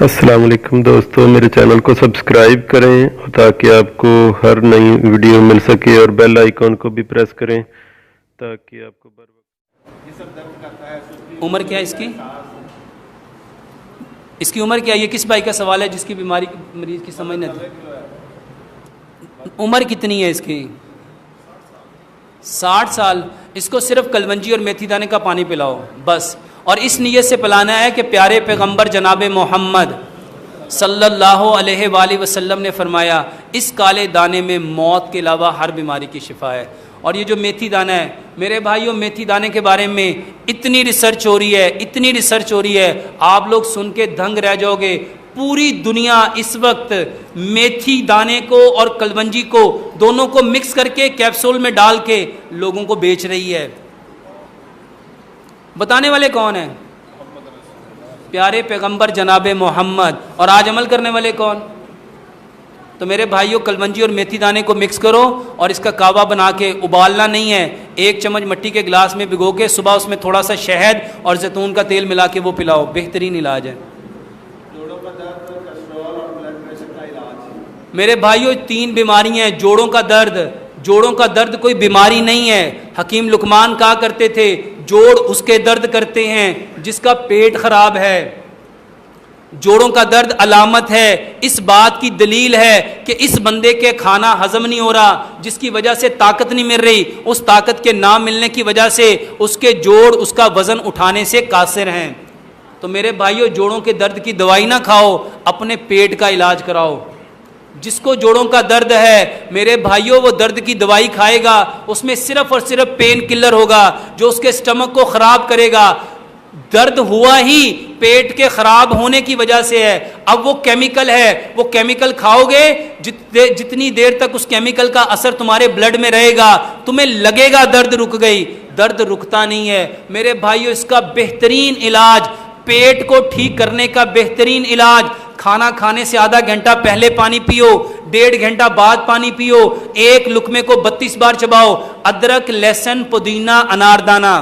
अस्सलाम वालेकुम दोस्तों, मेरे चैनल को सब्सक्राइब करें ताकि आपको हर नई वीडियो मिल सके और बेल आइकॉन को भी प्रेस करें ताकि आपको उम्र क्या है इसकी? इसकी उम्र क्या है? ये किस भाई का सवाल है जिसकी बीमारी मरीज की समझ नहीं आती? उम्र कितनी है इसकी? 60 साल। इसको सिर्फ कलवंजी और मेथी दाने का पानी पिलाओ बस, और इस नीयत से पिलाना है कि प्यारे पैगंबर जनाब मोहम्मद सल्लल्लाहु अलैहि वसल्लम ने फरमाया इस काले दाने में मौत के अलावा हर बीमारी की शिफा है। और ये जो मेथी दाना है मेरे भाइयों, मेथी दाने के बारे में इतनी रिसर्च हो रही है, इतनी रिसर्च हो रही है, आप लोग सुन के दंग रह जाओगे। पूरी दुनिया इस वक्त मेथी दाने को और कलवंजी को दोनों को मिक्स करके कैप्सूल में डाल के लोगों को बेच रही है। बताने वाले कौन है? प्यारे पैगंबर जनाब मोहम्मद। और आज अमल करने वाले कौन? तो मेरे भाइयों, कलवंजी और मेथी दाने को मिक्स करो और इसका कावा बना के, उबालना नहीं है, 1 चम्मच मिट्टी के गिलास में भिगो के सुबह उसमें थोड़ा सा शहद और जैतून का तेल मिला के वो पिलाओ। बेहतरीन इलाज है। मेरे भाइयों, 3 बीमारियां हैं। जोड़ों का दर्द, जोड़ों का दर्द कोई बीमारी नहीं है। हकीम लुकमान कहा करते थे जोड़ उसके दर्द करते हैं जिसका पेट खराब है। जोड़ों का दर्द अलामत है, इस बात की दलील है कि इस बंदे के खाना हजम नहीं हो रहा, जिसकी वजह से ताकत नहीं मिल रही। उस ताकत के ना मिलने की वजह से उसके जोड़ उसका वजन उठाने से कासिर हैं। तो मेरे भाइयों, जोड़ों के दर्द की दवाई ना खाओ, अपने पेट का इलाज कराओ। जिसको जोड़ों का दर्द है मेरे भाइयों, वो दर्द की दवाई खाएगा, उसमें सिर्फ और सिर्फ पेन किलर होगा जो उसके स्टमक को खराब करेगा। दर्द हुआ ही पेट के खराब होने की वजह से है। अब वो केमिकल है, वो केमिकल खाओगे, जितनी देर तक उस केमिकल का असर तुम्हारे ब्लड में रहेगा तुम्हें लगेगा दर्द रुक गई, दर्द रुकता नहीं है। मेरे भाइयों, इसका बेहतरीन इलाज, पेट को ठीक करने का बेहतरीन इलाज, खाना खाने से आधा घंटा पहले पानी पियो, 1.5 घंटा बाद पानी पियो, 1 लुकमे को 32 बार चबाओ। अदरक, लहसुन, पुदीना, अनारदाना,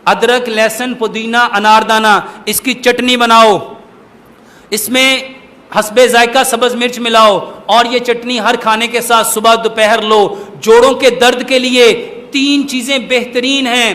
अदरक, लहसुन, पुदीना, अनारदाना, इसकी चटनी बनाओ, इसमें हस्बे जायका सब्ज मिर्च मिलाओ और ये चटनी हर खाने के साथ सुबह दोपहर लो। जोड़ों के दर्द के लिए 3 चीजें बेहतरीन हैं।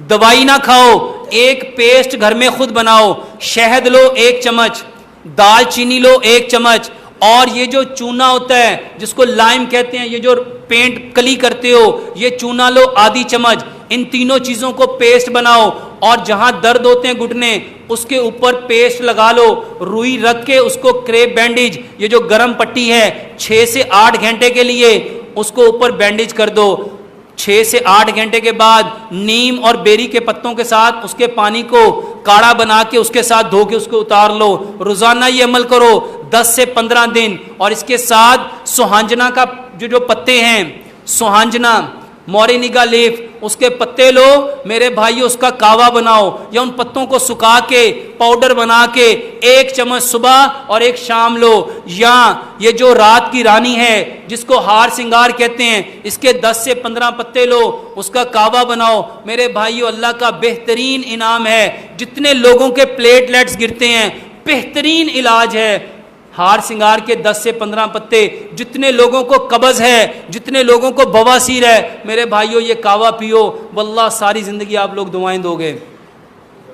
दवाई ना खाओ, एक पेस्ट घर में खुद बनाओ। शहद लो 1 चम्मच, दालचीनी लो 1 चम्मच, और ये जो चूना होता है जिसको लाइम कहते हैं, ये जो पेंट कली करते हो, ये चूना लो आधी चम्मच। इन तीनों चीज़ों को पेस्ट बनाओ और जहां दर्द होते हैं घुटने, उसके ऊपर पेस्ट लगा लो। रुई रख के उसको क्रेप बैंडेज, ये जो गर्म पट्टी है, 6 से 8 घंटे के लिए उसको ऊपर बैंडेज कर दो। 6 से 8 घंटे के बाद नीम और बेरी के पत्तों के साथ उसके पानी को काढ़ा बना के उसके साथ धो के उसको उतार लो। रोजाना ये अमल करो 10 से 15 दिन। और इसके साथ सुहांजना का जो पत्ते हैं, सुहांजना, मोरिंगा लीफ, उसके पत्ते लो मेरे भाइयों, उसका कावा बनाओ या उन पत्तों को सुखा के पाउडर बना के 1 चम्मच सुबह और 1 शाम लो। या ये जो रात की रानी है जिसको हार सिंगार कहते हैं, इसके 10 से 15 पत्ते लो, उसका कावा बनाओ। मेरे भाइयों, अल्लाह का बेहतरीन इनाम है। जितने लोगों के प्लेटलेट्स गिरते हैं, बेहतरीन इलाज है हार सिंगार के 10 से 15 पत्ते। जितने लोगों को कब्ज है, जितने लोगों को बवासीर है, मेरे भाइयों ये कावा पियो, वल्लाह सारी ज़िंदगी आप लोग दुआएं दोगे।